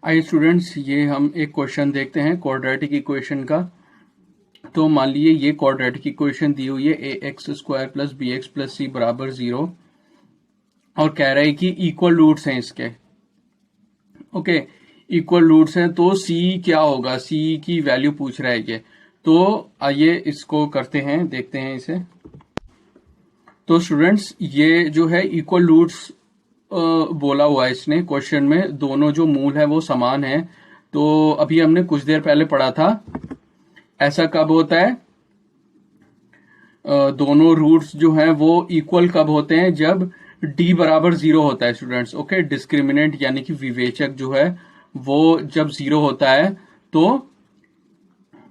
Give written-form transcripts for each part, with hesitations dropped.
आइए स्टूडेंट्स, ये हम एक क्वेश्चन देखते हैं क्वाड्रेटिक इक्वेशन का। तो मान लीजिए ये क्वाड्रेटिक इक्वेशन दी हुई है A x square plus B x plus C बराबर 0 और कह रहा है कि इक्वल रूट्स हैं इसके। ओके, इक्वल रूट्स हैं तो सी क्या होगा, सी की वैल्यू पूछ रहा है ये। तो आइए इसको करते हैं, देखते हैं इसे। तो स्टूडेंट्स ये जो है इक्वल रूट्स बोला हुआ है इसने क्वेश्चन में, दोनों जो मूल है वो समान है। तो अभी हमने कुछ देर पहले पढ़ा था, ऐसा कब होता है, दोनों रूट्स जो हैं वो इक्वल कब होते हैं, जब d बराबर 0 होता है स्टूडेंट्स। ओके, डिस्क्रिमिनेंट यानी कि विवेचक जो है वो जब 0 होता है तो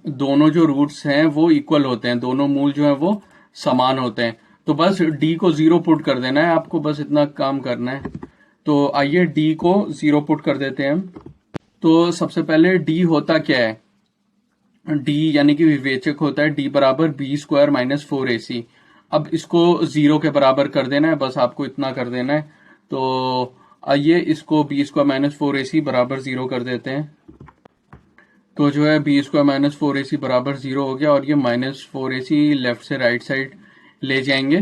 दोनों जो रूट्स हैं वो इक्वल होते हैं, दोनों मूल जो हैं वो समान होते हैं। तो बस d को 0 पुट कर देना है आपको, बस इतना काम करना है। तो आइए d को 0 पुट कर देते हैं हम। तो सबसे पहले d होता क्या है, d यानी कि विवेचक होता है d बराबर बी स्क्वायर माइनस 4ac। अब इसको 0 के बराबर कर देना है, बस आपको इतना कर देना है। तो आइए इसको बी स्क्वायर माइनस 4ac बराबर 0 कर देते हैं। तो जो है बी स्क्वायर माइनस 4ac बराबर 0 हो गया और ये माइनस 4ac लेफ्ट से राइट साइड ले जाएंगे।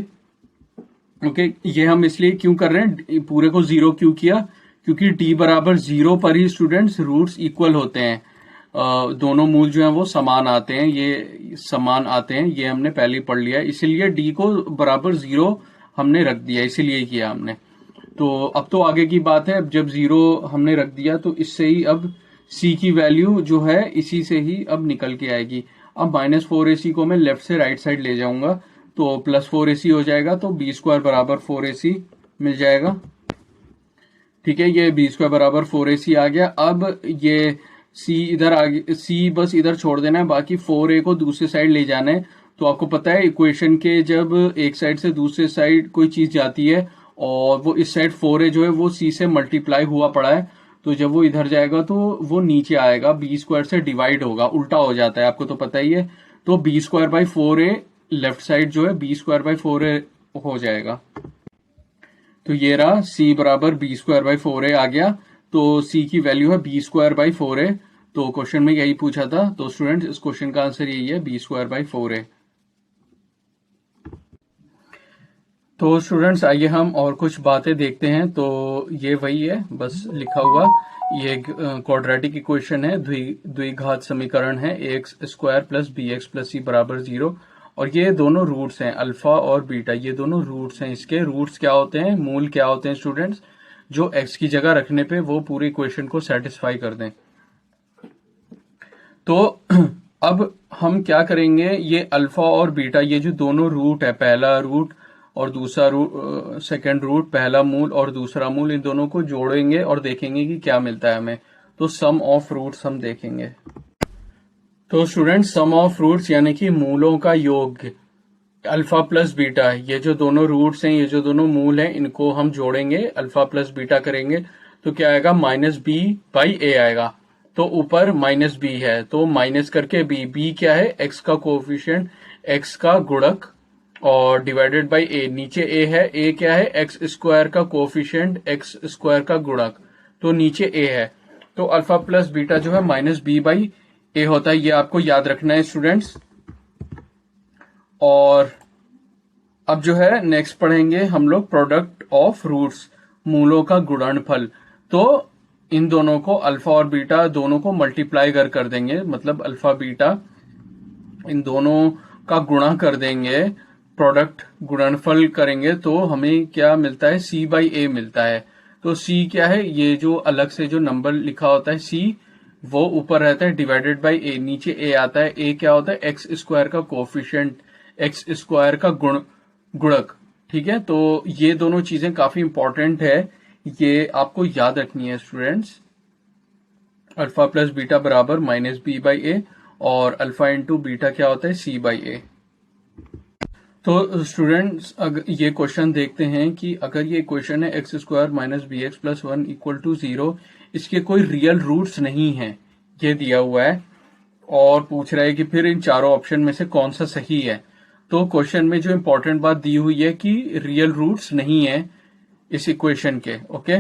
ओके, ये हम इसलिए क्यों कर रहे हैं, पूरे को 0 क्यों किया, क्योंकि d बराबर 0 पर ही स्टूडेंट्स रूट्स इक्वल होते हैं, दोनों मूल जो हैं वो समान आते हैं, ये समान आते हैं, ये हमने पहले ही पढ़ लिया है। इसीलिए d को बराबर 0 हमने रख दिया, इसीलिए किया हमने। तो अब तो आगे की बात है, अब जब 0 हमने रख दिया तो इससे ही अब c की वैल्यू जो है इसी से ही अब निकल के आएगी। अब माइनस 4ac को मैं लेफ्ट से राइट साइड ले जाऊंगा तो प्लस 4ac हो जाएगा, तो बी स्क्वायर बराबर 4ac मिल जाएगा। ठीक है, ये बी स्क्वायर बराबर 4ac आ गया। अब ये c इधर आ गया, c बस इधर छोड़ देना है, बाकी 4a को दूसरी साइड ले जाना है। तो आपको पता है इक्वेशन के जब एक साइड से दूसरे साइड कोई चीज जाती है और वो इस साइड 4a जो है वो c से मल्टीप्लाई हुआ पड़ा है, तो जब वो इधर जाएगा तो वो नीचे आएगा, बी स्क्वायर से डिवाइड होगा, उल्टा हो जाता है, आपको तो पता ही है। तो B square by 4a left side जो है बी स्क्वायर बाई 4a हो जाएगा। तो ये रहा c बराबर बी स्क्वायर बाई 4a आ गया। तो c की वैल्यू है बी स्क्वायर बाई 4a। तो क्वेश्चन में यही पूछा था, तो स्टूडेंट इस क्वेश्चन का आंसर यही है, बी स्क्वायर बाई 4a। तो स्टूडेंट्स आइए हम और कुछ बातें देखते हैं। तो ये वही है बस लिखा हुआ, ये क्वाड्रेटिक इक्वेशन है, द्विघात समीकरण है, x square plus B x plus C बराबर 0। और ये दोनों रूट्स हैं अल्फा और बीटा, ये दोनों रूट्स हैं। इसके रूट्स क्या होते हैं, मूल क्या होते हैं स्टूडेंट्स, जो एक्स की जगह रखने पे वो पूरी इक्वेशन को सेटिस्फाई कर दें। तो अब हम क्या करेंगे, ये अल्फा और बीटा, ये जो दोनों रूट है, पहला रूट और दूसरा रूट, सेकंड रूट, पहला मूल और दूसरा मूल, इन दोनों को जोड़ेंगे और देखेंगे कि क्या मिलता है हमें। तो सम ऑफ रूट्स हम देखेंगे। तो स्टूडेंट सम ऑफ रूट्स यानी कि मूलों का योग, अल्फा प्लस बीटा, ये जो दोनों रूट्स हैं, ये जो दोनों मूल हैं, इनको हम जोड़ेंगे, अल्फा प्लस बीटा करेंगे तो क्या आएगा, माइनस बी बाई ए आएगा। तो ऊपर माइनस बी है तो माइनस करके बी क्या है, एक्स का कोएफिशिएंट, एक्स का गुणक, और डिवाइडेड बाई ए, नीचे ए है, ए क्या है, एक्स स्क्वायर का कोएफिशिएंट, एक्स स्क्वायर का गुणक, तो नीचे ए है। तो अल्फा प्लस बीटा जो है माइनस बी बाई ए होता है, ये आपको याद रखना है स्टूडेंट्स। और अब जो है नेक्स्ट पढ़ेंगे हम लोग प्रोडक्ट ऑफ रूट्स, मूलों का गुणनफल। तो इन दोनों को, अल्फा और बीटा दोनों को मल्टीप्लाई कर देंगे, मतलब अल्फा बीटा इन दोनों का गुणा कर देंगे, प्रोडक्ट गुणनफल करेंगे तो हमें क्या मिलता है, c बाई ए मिलता है। तो c क्या है, ये जो अलग से जो नंबर लिखा होता है c, वो ऊपर रहता है, डिवाइडेड बाई ए, नीचे a आता है। a क्या होता है, एक्स स्क्वायर का कोएफिशिएंट, एक्स स्क्वायर का गुणक। ठीक है, तो ये दोनों चीजें काफी इंपॉर्टेंट है, ये आपको याद रखनी है स्टूडेंट्स। अल्फा प्लस बीटा बराबर माइनस बी बाई ए, और अल्फा इंटू बीटा क्या होता है, c बाई ए। तो स्टूडेंट्स अगर ये क्वेश्चन देखते हैं कि अगर ये क्वेश्चन है x square minus B x plus 1 equal to 0, इसके कोई रियल रूट्स नहीं है, ये दिया हुआ है, और पूछ रहा है कि फिर इन चारों ऑप्शन में से कौन सा सही है। तो क्वेश्चन में जो इंपॉर्टेंट बात दी हुई है कि रियल रूट्स नहीं है इस इक्वेशन के। ओके,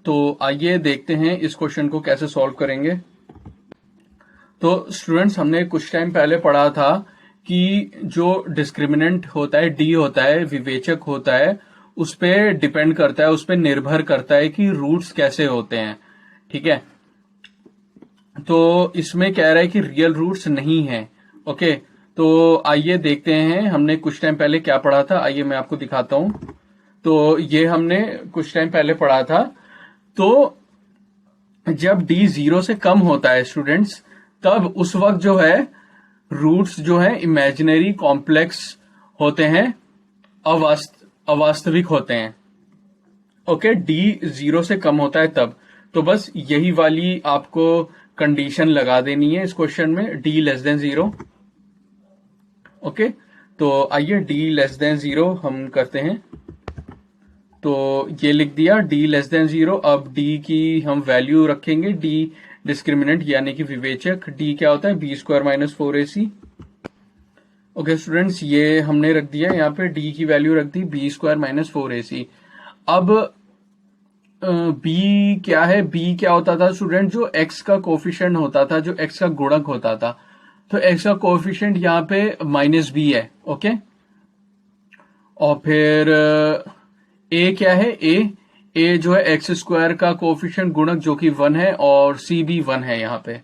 तो आइए देखते हैं इस क्वेश्चन को कैसे सॉल्व करेंगे। तो स्टूडेंट्स, हमने कुछ टाइम पहले पढ़ा था कि जो डिस्क्रिमिनेंट होता है, डी होता है, विवेचक होता है, उस पे डिपेंड करता है, उस पे निर्भर करता है कि रूट्स कैसे होते हैं। ठीक है, तो इसमें कह रहा है कि रियल रूट्स नहीं है। ओके, तो आइए देखते हैं हमने कुछ टाइम पहले क्या पढ़ा था। आइए मैं आपको दिखाता हूं। तो ये हमने कुछ टाइम पहले पढ़ा था। तो जब डी 0 से कम होता है स्टूडेंट्स, तब उस वक्त जो है रूट्स जो है इमेजिनरी कॉम्प्लेक्स होते हैं, अवास्तविक होते हैं। ओके, डी 0 से कम होता है तब। तो बस यही वाली आपको कंडीशन लगा देनी है इस क्वेश्चन में, डी लेस देन 0। ओके, तो आइए डी लेस देन 0 हम करते हैं। तो ये लिख दिया डी लेस देन 0। अब डी की हम वैल्यू रखेंगे, डी डिस्क्रिमिनेंट यानी कि विवेचक। डी क्या होता है, B square minus 4ac। Okay students, ये हमने रख दिया यहाँ पे, डी की वैल्यू रख दी बी स्क्वायर माइनस 4ac। अब बी क्या है, बी क्या होता था स्टूडेंट, जो एक्स का कोफिशिएंट होता था, जो एक्स का गुणक होता था। तो एक्स का कोफिशिएंट यहाँ पे माइनस बी है। ओके, और फिर ए क्या है, ए जो है एक्स स्क्वायर का कोफिशिएंट गुणक जो कि 1 है, और सी भी 1 है यहाँ पे।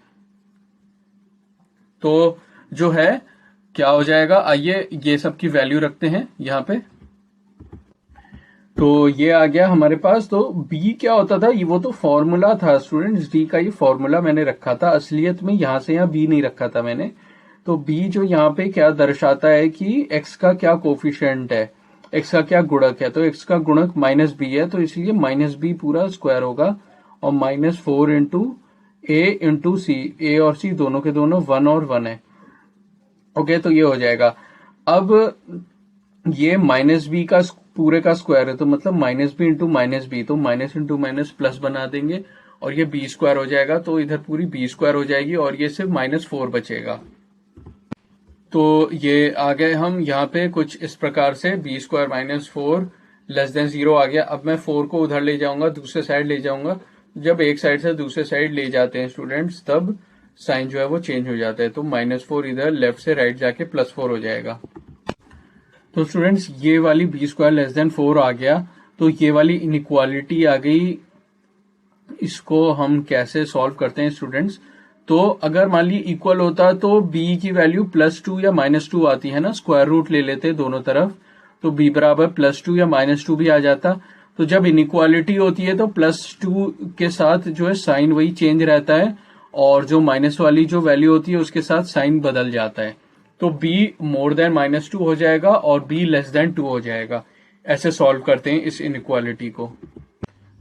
तो जो है क्या हो जाएगा, आइए ये सब की वैल्यू रखते हैं यहाँ पे। तो ये आ गया हमारे पास। तो बी क्या होता था, ये वो तो फॉर्मूला था स्टूडेंट्स, डी का ये फॉर्मूला मैंने रखा था, असलियत में यहां से यहाँ बी नहीं रखा था मैंने। तो बी जो यहाँ पे क्या दर्शाता है कि एक्स का क्या कोफिशिएंट है, एक्स का क्या गुणक है। तो एक्स का गुणक माइनस बी है, तो इसलिए माइनस बी पूरा स्क्वायर होगा, और माइनस 4 इंटू सी। ए और सी दोनों के दोनों 1 और 1 है। ओके, तो ये हो जाएगा। अब ये माइनस बी का पूरे का स्क्वायर है, तो मतलब minus B into minus B, तो माइनस इंटू माइनस प्लस बना देंगे, और ये बी स्क्वायर हो जाएगा। तो इधर पूरी बी स्क्वायर हो जाएगी, और ये सिर्फ -4 बचेगा। तो ये आ गए हम यहाँ पे कुछ इस प्रकार से, B square minus 4 less than 0 आ गया। अब मैं 4 को उधर ले जाऊंगा, दूसरे साइड ले जाऊंगा। जब एक साइड से दूसरे साइड ले जाते हैं स्टूडेंट्स, तब साइन जो है वो चेंज हो जाता है। तो -4 इधर लेफ्ट से राइट जाके +4 हो जाएगा। तो स्टूडेंट्स, ये वाली बी स्क्वायर लेस देन 4 आ गया। तो ये वाली इनइक्वालिटी आ गई। इसको हम कैसे सॉल्व करते हैं स्टूडेंट्स। तो अगर मान ली इक्वल होता तो बी की वैल्यू +2 या -2 आती है ना, स्क्वायर रूट ले लेते दोनों तरफ, तो बी बराबर +2 या -2 भी आ जाता। तो जब इनइक्वालिटी होती है तो +2 के साथ जो है साइन वही चेंज रहता है, और जो माइनस वाली जो वैल्यू होती है उसके साथ साइन बदल जाता है। तो b मोर देन -2 हो जाएगा, और b लेस देन 2 हो जाएगा। ऐसे सॉल्व करते हैं इस इनइक्वालिटी को।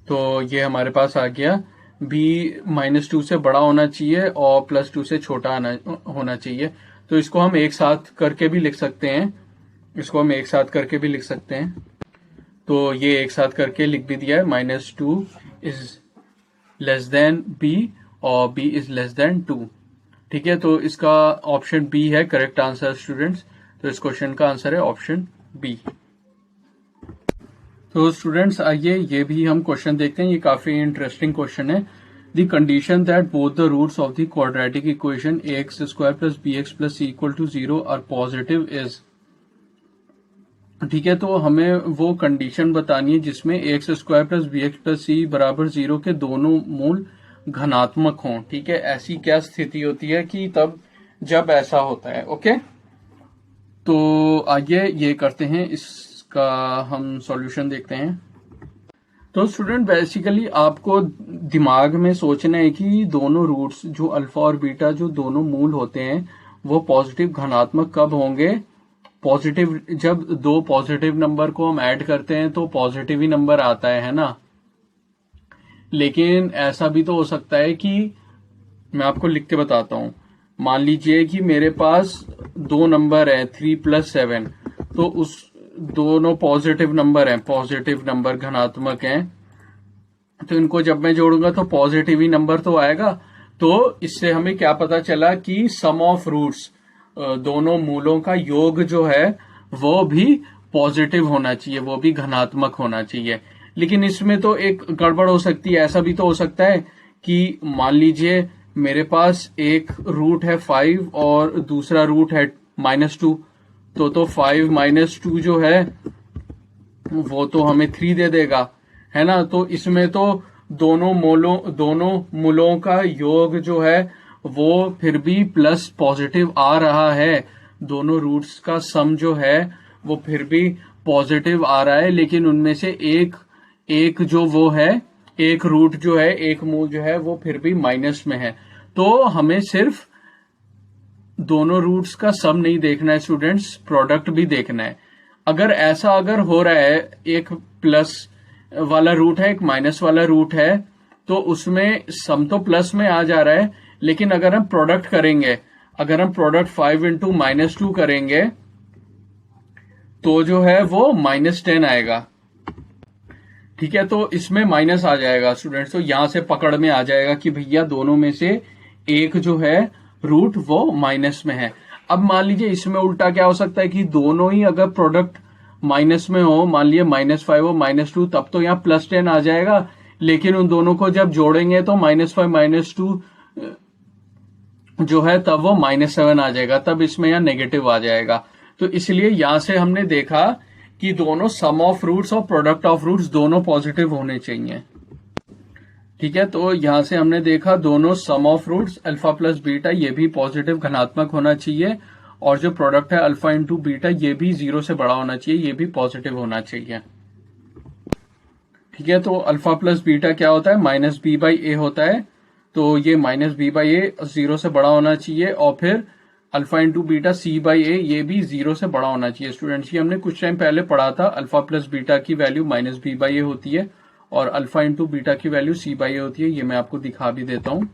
तो ये हमारे पास आ गया, b -2 से बड़ा होना चाहिए और +2 से छोटा होना चाहिए। तो इसको हम एक साथ करके भी लिख सकते हैं, तो ये एक साथ करके लिख भी दिया है, -2 इज लेस देन b और b इज लेस देन 2। ठीक है, तो इसका ऑप्शन बी है करेक्ट आंसर स्टूडेंट्स। तो इस क्वेश्चन का आंसर है ऑप्शन बी। तो स्टूडेंट्स, आइए ये भी हम क्वेश्चन देखते हैं। ये काफी इंटरेस्टिंग क्वेश्चन है। The condition that both the roots of the quadratic equation ax square plus bx plus c equal to 0 are positive is. ठीक है, तो हमें वो कंडीशन बतानी है जिसमें ax square plus bx plus c बराबर 0 के दोनों मूल घनात्मक हों। ठीक है, ऐसी क्या स्थिति होती है कि तब जब ऐसा होता है। ओके, तो आइए ये करते हैं, इसका हम सॉल्यूशन देखते हैं। तो स्टूडेंट, बेसिकली आपको दिमाग में सोचना है कि दोनों रूट्स जो अल्फा और बीटा जो दोनों मूल होते हैं वो पॉजिटिव घनात्मक कब होंगे। पॉजिटिव, जब दो पॉजिटिव नंबर को हम ऐड करते हैं तो पॉजिटिव ही नंबर आता है ना। लेकिन ऐसा भी तो हो सकता है कि, मैं आपको लिख के बताता हूं। मान लीजिए कि मेरे पास दो नंबर है 3 + 7, तो उस दोनों पॉजिटिव नंबर हैं, पॉजिटिव नंबर घनात्मक हैं, तो इनको जब मैं जोड़ूंगा तो पॉजिटिव ही नंबर तो आएगा। तो इससे हमें क्या पता चला कि सम ऑफ रूट्स, दोनों मूलों का योग जो है वो भी पॉजिटिव होना चाहिए, वो भी घनात्मक होना चाहिए। लेकिन इसमें तो एक गड़बड़ हो सकती है। ऐसा भी तो हो सकता है कि मान लीजिए मेरे पास एक रूट है 5 और दूसरा रूट है -2, तो 5 - 2 जो है वो तो हमें 3 दे देगा, है ना। तो इसमें तो दोनों मूलों का योग जो है वो फिर भी प्लस पॉजिटिव आ रहा है। दोनों रूट्स का सम जो है वो फिर भी पॉजिटिव आ रहा है, लेकिन उनमें से एक जो वो है, एक रूट जो है, एक मूल जो है वो फिर भी माइनस में है। तो हमें सिर्फ दोनों रूट्स का सम नहीं देखना है स्टूडेंट्स, प्रोडक्ट भी देखना है। अगर हो रहा है, एक प्लस वाला रूट है, एक माइनस वाला रूट है, तो उसमें सम तो प्लस में आ जा रहा है, लेकिन अगर हम प्रोडक्ट करेंगे, अगर हम प्रोडक्ट 5 इंटू -2 करेंगे तो जो है वो -10 आएगा। ठीक है, तो इसमें माइनस आ जाएगा स्टूडेंट्स। तो यहां से पकड़ में आ जाएगा कि भैया दोनों में से एक जो है रूट वो माइनस में है। अब मान लीजिए इसमें उल्टा क्या हो सकता है कि दोनों ही अगर प्रोडक्ट माइनस में हो, मान लीजिए -5 हो -2, तब तो यहाँ +10 आ जाएगा, लेकिन उन दोनों को जब जोड़ेंगे तो -5 -2 जो है तब वो -7 आ जाएगा, तब इसमें यहाँ नेगेटिव आ जाएगा। तो इसलिए यहां से हमने देखा कि दोनों सम ऑफ रूट्स और प्रोडक्ट ऑफ रूट्स दोनों पॉजिटिव होने चाहिए। ठीक है, तो यहां से हमने देखा दोनों sum of roots alpha plus beta ये भी पॉजिटिव धनात्मक होना चाहिए, और जो प्रोडक्ट है अल्फा इंटू बीटा ये भी 0 से बड़ा होना चाहिए, ये भी पॉजिटिव होना चाहिए। ठीक है, तो अल्फा प्लस बीटा क्या होता है, -b/a होता है। तो ये -b/a 0 से बड़ा होना चाहिए, और फिर अल्फा इंटू बीटा c/a ये भी 0 से बड़ा होना चाहिए। स्टूडेंट्स, ये हमने कुछ टाइम पहले पढ़ा था। अल्फा प्लस बीटा की वैल्यू -b/a होती है और अल्फा इंटू बीटा की वैल्यू c/a होती है। ये मैं आपको दिखा भी देता हूं,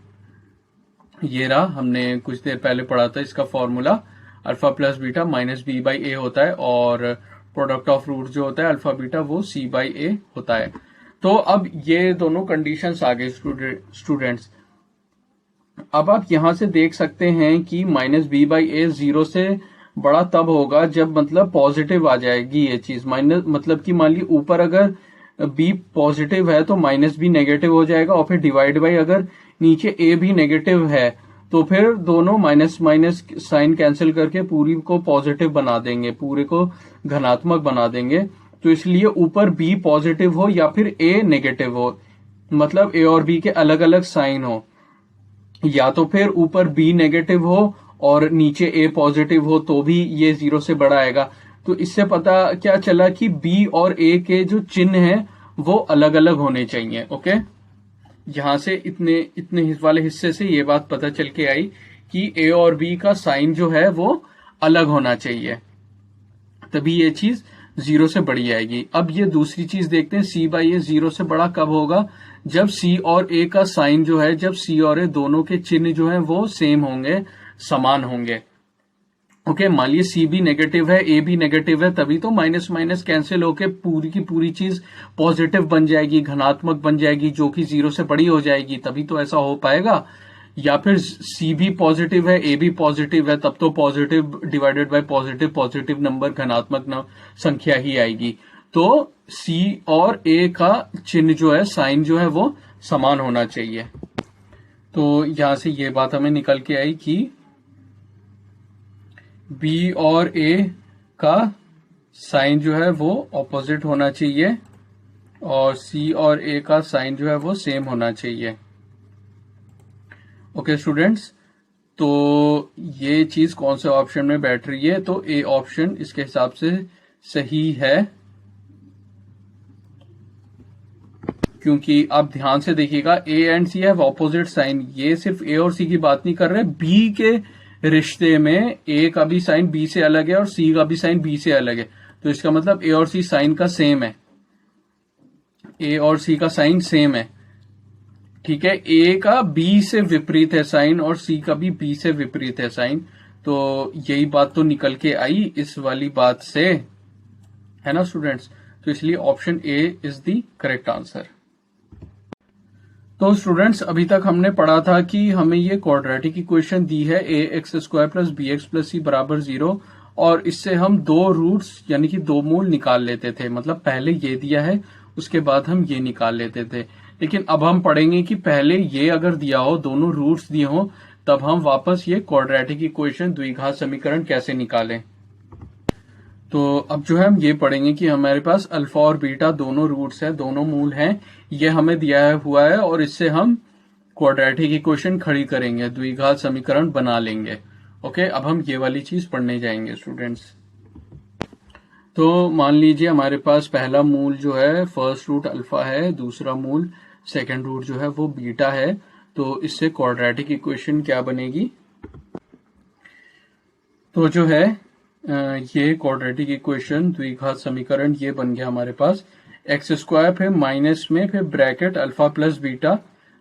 ये रहा, हमने कुछ देर पहले पढ़ा था इसका formula. Alpha plus beta -b/a होता है, और प्रोडक्ट ऑफ रूट जो होता है अल्फा बीटा वो c/a होता है। तो अब ये दोनों कंडीशंस आ गए स्टूडेंट्स। अब आप यहां से देख सकते हैं कि -b/a 0 से बड़ा तब होगा जब मतलब पॉजिटिव आ जाएगी ये चीज। माइनस मतलब कि मान ली ऊपर अगर b पॉजिटिव है तो -b नेगेटिव हो जाएगा, और फिर डिवाइड बाई अगर नीचे a भी नेगेटिव है तो फिर दोनों माइनस माइनस साइन कैंसिल करके पूरी को पॉजिटिव बना देंगे, पूरे को धनात्मक बना देंगे। तो इसलिए ऊपर b पॉजिटिव हो या फिर a नेगेटिव हो, मतलब a और b के अलग अलग साइन हो, या तो फिर ऊपर b नेगेटिव हो और नीचे a पॉजिटिव हो, तो भी ये 0 से बड़ा आएगा। तो इससे पता क्या चला कि b और a के जो चिन्ह हैं वो अलग अलग होने चाहिए। ओके, यहां से इतने वाले हिस्से से ये बात पता चल के आई कि a और b का साइन जो है वो अलग होना चाहिए, तभी ये चीज 0 से बड़ी आएगी। अब ये दूसरी चीज देखते हैं, c/a 0 से बड़ा कब होगा, जब c और a का साइन जो है, जब c और a दोनों के चिन्ह जो है वो सेम होंगे, समान होंगे। ओके, मान लीजिए c भी नेगेटिव है, a भी नेगेटिव है, तभी तो माइनस माइनस कैंसिल होके पूरी की पूरी चीज पॉजिटिव बन जाएगी, धनात्मक बन जाएगी, जो कि 0 से बड़ी हो जाएगी, तभी तो ऐसा हो पाएगा। या फिर c भी पॉजिटिव है, a भी पॉजिटिव है, तब तो positive divided by positive number धनात्मक संख्या ही आएगी। तो c और a का चिन्ह जो है, साइन जो है वो समान होना चाहिए। तो यहां से ये बात हमें निकल के आई कि b और a का साइन जो है वो ऑपोजिट होना चाहिए, और c और a का साइन जो है वो सेम होना चाहिए। ओके स्टूडेंट्स, तो ये चीज कौन से ऑप्शन में बैठ रही है, तो ए ऑप्शन इसके हिसाब से सही है, क्योंकि आप ध्यान से देखिएगा a and c have opposite sign. ये सिर्फ a और c की बात नहीं कर रहे, b के रिश्ते में a का भी साइन b से अलग है और c का भी साइन b से अलग है। तो इसका मतलब a और c साइन का सेम है, a और c का साइन सेम है। ठीक है, a का b से विपरीत है साइन और c का भी b से विपरीत है साइन। तो यही बात तो निकल के आई इस वाली बात से, है ना स्टूडेंट्स। तो इसलिए option A is the correct answer. तो स्टूडेंट्स, अभी तक हमने पढ़ा था कि हमें ये क्वाड्रेटिक इक्वेशन दी है ax² + bx + c = 0, और इससे हम दो रूट्स यानी कि दो मूल निकाल लेते थे। मतलब पहले ये दिया है उसके बाद हम ये निकाल लेते थे। लेकिन अब हम पढ़ेंगे कि पहले ये अगर दिया हो, दोनों रूट्स दिए हो, तब हम वापस ये क्वाड्रेटिक इक्वेशन द्विघात समीकरण कैसे निकालें। तो अब जो है हम ये पढ़ेंगे कि हमारे पास अल्फा और बीटा दोनों रूट्स हैं, दोनों मूल हैं, ये हमें दिया हुआ है और इससे हम क्वाड्रेटिक इक्वेशन खड़ी करेंगे, द्विघात समीकरण बना लेंगे। ओके, अब हम ये वाली चीज पढ़ने जाएंगे स्टूडेंट्स। तो मान लीजिए हमारे पास पहला मूल जो है फर्स्ट रूट अल्फा है, दूसरा मूल सेकंड रूट जो है वो बीटा है। तो इससे क्वाड्रेटिक इक्वेशन क्या बनेगी, तो जो है ये क्वाड्रेटिक इक्वेशन द्विघात समीकरण ये बन गया हमारे पास एक्स स्क्वायर, फिर माइनस में फिर bracket alpha plus beta,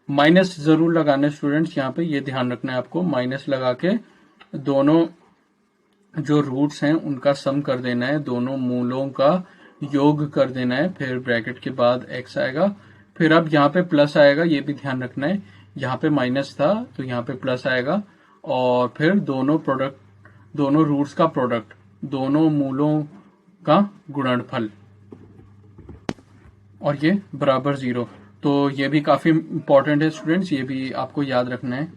minus जरूर लगाना है स्टूडेंट्स, यहाँ पे ये ध्यान रखना है आपको, माइनस लगा के दोनों जो रूट्स हैं उनका सम कर देना है, दोनों मूलों का योग कर देना है, फिर ब्रैकेट के बाद एक्स आएगा, फिर अब यहाँ पे प्लस आएगा, ये भी ध्यान रखना है, यहाँ पे माइनस था तो यहाँ पे प्लस आएगा, और फिर दोनों रूट्स का प्रोडक्ट, दोनों मूलों का गुणनफल, और ये बराबर 0। तो ये भी काफी इंपॉर्टेंट है स्टूडेंट्स, ये भी आपको याद रखना है।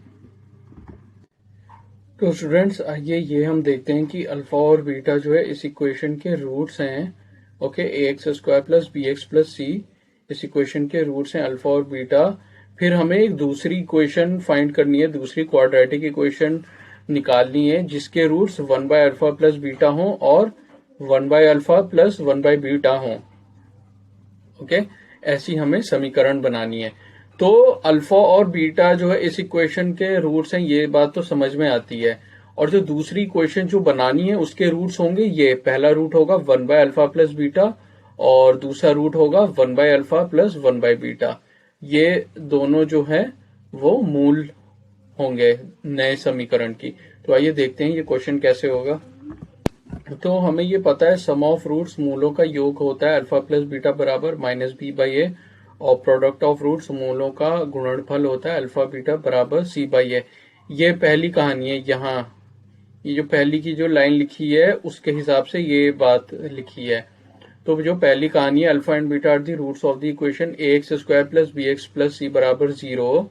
तो स्टूडेंट्स आइए ये हम देखते हैं कि अल्फा और बीटा जो है इस इक्वेशन के रूट्स हैं। Okay, A x square plus B x plus C इस इक्वेशन के रूट्स हैं अल्फा और बीटा। फिर हमें एक दूसरी इक्वेशन फाइंड करनी है, दूसरी क्वाड्रेटिक इक्वेशन निकालनी है जिसके roots 1 by alpha plus beta हो और 1 by alpha plus 1 by beta हो। ओके, ऐसी हमें समीकरण बनानी है। तो अल्फा और बीटा जो है इस इक्वेशन के रूट्स हैं, ये बात तो समझ में आती है। और जो दूसरी इक्वेशन जो बनानी है उसके रूट्स होंगे, ये पहला रूट होगा 1 बाय अल्फा प्लस बीटा और दूसरा रूट होगा 1 by alpha plus 1 by beta. ये दोनों जो है वो मूल होंगे नए समीकरण की। तो आइए देखते हैं ये क्वेश्चन कैसे होगा। तो हमें ये पता है सम ऑफ रूट्स मूलों का योग होता है अल्फा प्लस बीटा बराबर माइनस बी बाई ए, और प्रोडक्ट ऑफ रूट्स मूलों का गुणनफल होता है अल्फा बीटा बराबर सी बाई ए। ये पहली कहानी है, यहाँ ये जो पहली की जो लाइन लिखी है उसके हिसाब से ये बात लिखी है। तो जो पहली कहानी है alpha and beta are the roots of the equation A x square plus B x plus C बराबर 0।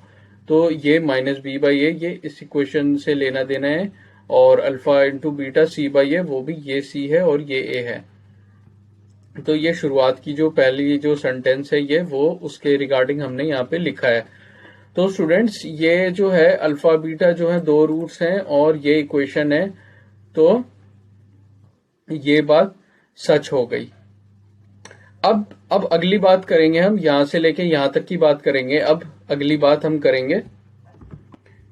तो ये माइनस बी बाई ए ये इस इक्वेशन से लेना देना है, और alpha into beta C by A वो भी ये सी है और ये ए है। तो ये शुरुआत की जो पहली जो सेंटेंस है ये वो उसके रिगार्डिंग हमने यहाँ पे लिखा है। तो स्टूडेंट्स ये जो है अल्फा बीटा जो है दो रूट्स हैं और ये इक्वेशन है, तो ये बात सच हो गई। अब अगली बात करेंगे हम, यहां से लेके यहां तक की बात करेंगे। अब अगली बात हम करेंगे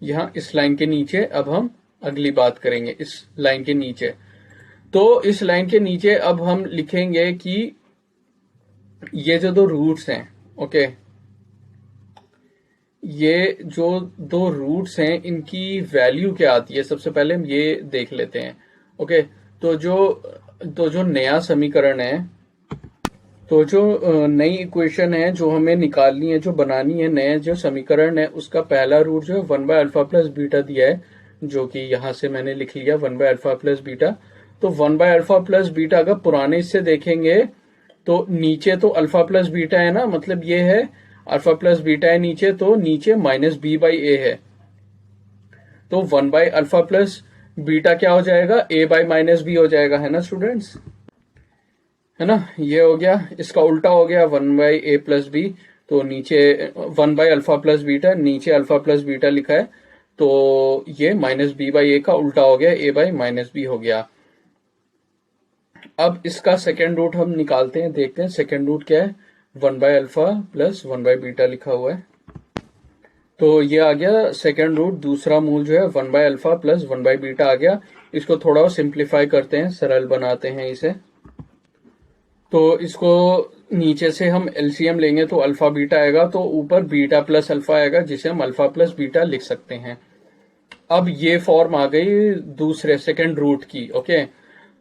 यहाँ इस लाइन के नीचे, अब हम अगली बात करेंगे इस लाइन के नीचे। तो इस लाइन के नीचे अब हम लिखेंगे कि ये जो दो रूट्स हैं, ओके, ये जो दो रूट्स हैं इनकी वैल्यू क्या आती है, सबसे पहले हम ये देख लेते हैं। ओके, तो जो नया समीकरण है, तो जो नई इक्वेशन है जो हमें निकालनी है, जो बनानी है, नया जो समीकरण है उसका पहला रूट जो है 1 बाय अल्फा प्लस बीटा दिया है, जो कि यहां से मैंने लिख लिया 1 बाय अल्फा प्लस बीटा। तो 1 बाय अल्फा प्लस बीटा अगर पुराने इससे देखेंगे तो नीचे तो अल्फा प्लस बीटा है ना, मतलब ये है अल्फा प्लस बीटा है नीचे, तो नीचे माइनस बी बाई ए है। तो 1 बाय अल्फा प्लस बीटा क्या हो जाएगा, ए बाई माइनस बी हो जाएगा, है ना स्टूडेंट्स, है ना। ये हो गया, इसका उल्टा हो गया 1 बाई ए प्लस बी, तो नीचे 1 बाय अल्फा प्लस बीटा, नीचे अल्फा प्लस बीटा लिखा है, तो ये माइनस बी बाई ए का उल्टा हो गया, ए बाई माइनस बी हो गया। अब इसका सेकेंड रूट हम निकालते हैं, देखते हैं सेकेंड रूट क्या है, 1 by alpha plus 1 by beta लिखा हुआ है। तो ये आ गया सेकेंड रूट, दूसरा मूल जो है 1 by alpha plus 1 by beta आ गया। इसको थोड़ा सिंप्लीफाई करते हैं, सरल बनाते हैं इसे। तो इसको नीचे से हम एलसीएम लेंगे तो अल्फा बीटा आएगा, तो ऊपर बीटा प्लस अल्फा आएगा जिसे हम अल्फा प्लस बीटा लिख सकते हैं। अब ये फॉर्म आ गई दूसरे सेकेंड रूट की। ओके,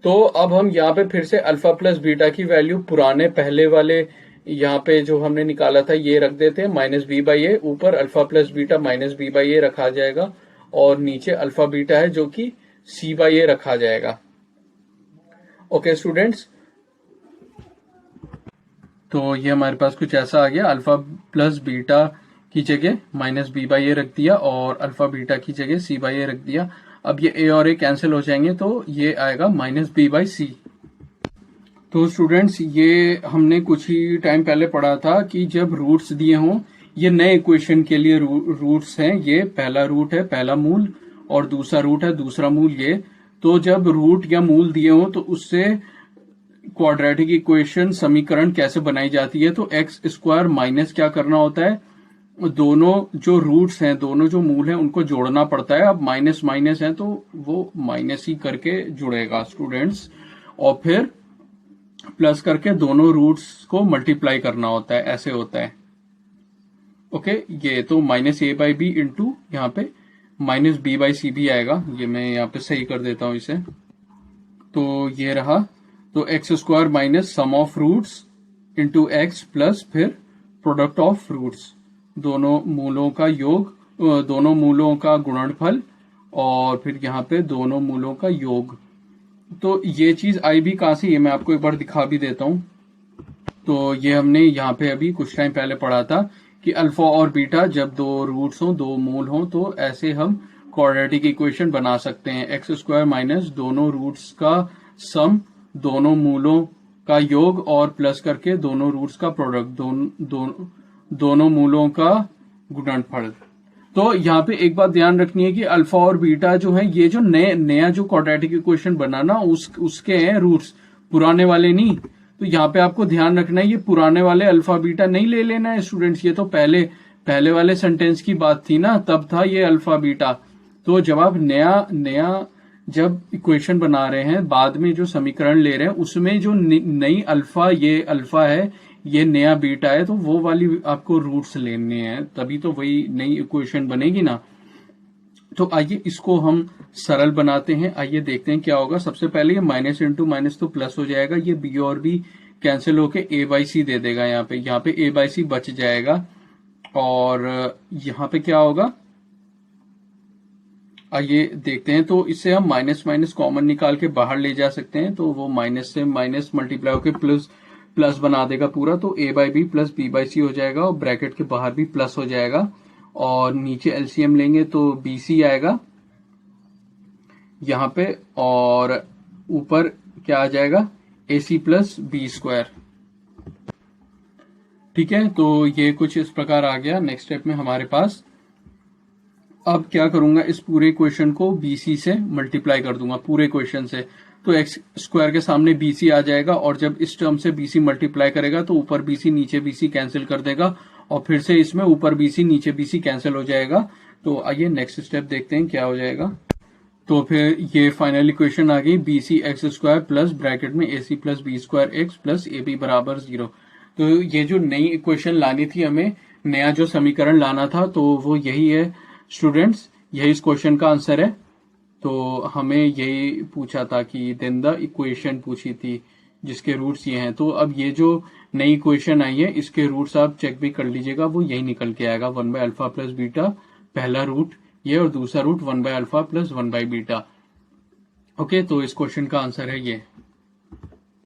तो अब हम यहाँ पे फिर से अल्फा प्लस बीटा की वैल्यू पुराने पहले वाले यहाँ पे जो हमने निकाला था ये रख देते हैं, माइनस बी बाई ए, ऊपर alpha plus beta minus B by A रखा जाएगा, और नीचे अल्फा बीटा है जो कि सी बाई ए रखा जाएगा। ओके स्टूडेंट्स, तो ये हमारे पास कुछ ऐसा आ गया, अल्फा प्लस बीटा की जगह माइनस बी बाई ए रख दिया और अल्फा बीटा की जगह सी बाई ए रख दिया। अब ये ए और ए कैंसिल हो जाएंगे तो ये आएगा माइनस बी बाई सी। तो स्टूडेंट्स ये हमने कुछ ही टाइम पहले पढ़ा था कि जब रूट्स दिए हों, ये नए इक्वेशन के लिए रूट्स हैं, ये पहला रूट है पहला मूल और दूसरा रूट है दूसरा मूल। ये तो जब रूट या मूल दिए हों तो उससे क्वाड्रेटिक इक्वेशन समीकरण कैसे बनाई जाती है, तो एक्स स्क्वायर माइनस क्या करना होता है, दोनों जो रूट्स हैं दोनों जो मूल हैं उनको जोड़ना पड़ता है। अब माइनस माइनस है तो वो माइनस ही करके जुड़ेगा स्टूडेंट्स, और फिर प्लस करके दोनों रूट्स को मल्टीप्लाई करना होता है, ऐसे होता है। ओके, ये तो minus a by b into यहाँ पे माइनस बी बाई सी भी आएगा। ये मैं यहाँ पे सही कर देता हूं इसे। तो ये रहा, तो x square minus sum of roots into x plus फिर प्रोडक्ट ऑफ रूट्स, दोनों मूलों का योग, दोनों मूलों का गुणनफल और फिर यहाँ पे दोनों मूलों का योग। तो ये चीज आई भी कहां से, ये मैं आपको एक बार दिखा भी देता हूं। तो ये हमने यहाँ पे अभी कुछ टाइम पहले पढ़ा था कि अल्फा और बीटा जब दो रूट्स हों दो मूल हों तो ऐसे हम क्वाड्रेटिक इक्वेशन बना सकते हैं। एक्स स्क्वायर माइनस दोनों रूट्स का सम, दोनों मूलों का योग और प्लस करके दोनों रूट्स का प्रोडक्ट, दोनों मूलों का गुणनफल। तो यहाँ पे एक बात ध्यान रखनी है कि अल्फा और बीटा जो है ये जो नया जो क्वाड्रेटिक इक्वेशन बना ना उसके हैं रूट्स, पुराने वाले नहीं। तो यहाँ पे आपको ध्यान रखना है ये पुराने वाले अल्फा बीटा नहीं ले लेना है स्टूडेंट्स, ये तो पहले वाले सेंटेंस की बात थी ना, तब था ये अल्फा बीटा। तो जब आप नया जब इक्वेशन बना रहे हैं, बाद में जो समीकरण ले रहे हैं उसमें जो नई अल्फा, ये अल्फा है ये नया बीटा है, तो वो वाली आपको रूट्स लेने हैं, तभी तो वही नई इक्वेशन बनेगी ना। तो आइए इसको हम सरल बनाते हैं, आइए देखते हैं क्या होगा। सबसे पहले ये माइनस इंटू माइनस तो प्लस हो जाएगा, ये बी और बी कैंसिल होके ए बाई सी दे देगा, यहाँ पे ए बाई सी बच जाएगा। और यहाँ पे क्या होगा आइए देखते हैं। तो इससे हम माइनस माइनस कॉमन निकाल के बाहर ले जा सकते हैं, तो वो माइनस से माइनस मल्टीप्लाई होके प्लस बना देगा पूरा, तो A by B plus B by C हो जाएगा और ब्रैकेट के बाहर भी प्लस हो जाएगा और नीचे एलसीएम लेंगे तो बी सी आएगा यहाँ पे, और ऊपर क्या आ जाएगा ए सी प्लस बी स्क्वायर। ठीक है, तो ये कुछ इस प्रकार आ गया। नेक्स्ट स्टेप में हमारे पास अब क्या करूंगा, इस पूरे क्वेश्चन को बीसी से मल्टीप्लाई कर दूंगा पूरे क्वेश्चन से, तो एक्स स्क्वायर के सामने बीसी आ जाएगा और जब इस टर्म से बीसी मल्टीप्लाई करेगा तो ऊपर बीसी नीचे बीसी कैंसिल कर देगा और फिर से इसमें ऊपर बीसी नीचे बीसी कैंसिल हो जाएगा। तो आइए नेक्स्ट स्टेप देखते हैं क्या हो जाएगा। तो फिर ये फाइनल इक्वेशन आ गई, B C x square plus bracket में A C plus B square x plus A B बराबर 0। तो ये जो नई इक्वेशन लानी थी हमें, नया जो समीकरण लाना था, तो वो यही है स्टूडेंट्स, यही इस क्वेश्चन का आंसर है। तो हमें यही पूछा था कि देन द इक्वेशन पूछी थी जिसके रूट्स ये हैं। तो अब ये जो नई इक्वेशन आई है इसके रूट्स आप चेक भी कर लीजिएगा, वो यही निकल के आएगा 1 बाय अल्फा प्लस बीटा, पहला रूट ये और दूसरा root 1 by alpha plus 1 by beta. Okay, तो इस क्वेश्चन का आंसर है ये।